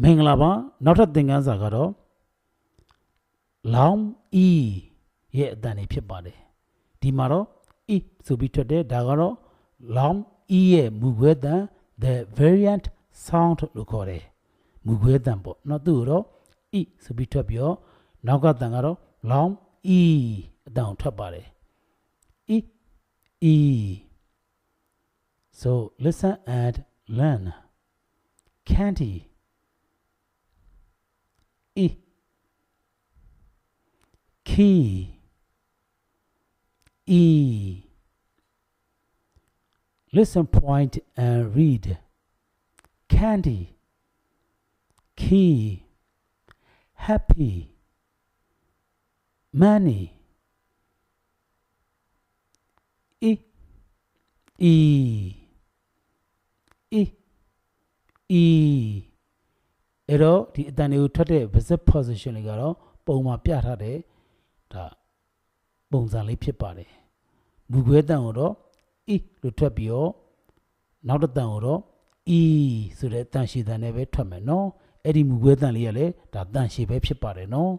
မင်္ဂလာပါနောက်ထပ်သင်ခန်းစာကတော့လောင်း e ရဲ့အတန်တွေဖြစ်ပါတယ်ဒီမှာတော့ e ဆိုပြီးထွက်တယ်ဒါကတော့လောင်း e ရဲ့မူခွဲတန် the variant sound လို့ခေါ်တယ်မူခွဲတန်ပေါ့နော်သူ့ကိုတော့ e ဆိုပြီးထွက်ပြီးတော့နောက်ကတန်ကတော့လောင်း e အတန်ထွက်ပါတယ် e e so listen and learn candy E key E listen point and read candy key happy money E E E Eအဲ့တော့ဒီအတန်တွေကိုထွက်တဲ့ visit position တွေကတော့ပုံမှာပြထားတဲ့ဒါပုံစံလေးဖြစ်ပါတယ်မူခွဲတန်ကိုတော့ e လို့ထွက်ပြီးတော့နောက်တစ်တန်ကိုတော့ e ဆိုတဲ့တန်ရှည်တန်နဲ့ပဲထွက်မယ်နော်အဲ့ဒီမူခွဲတန်လေးကလည်းဒါတန်ရှည်ပဲဖြစ်ပါတယ်နော်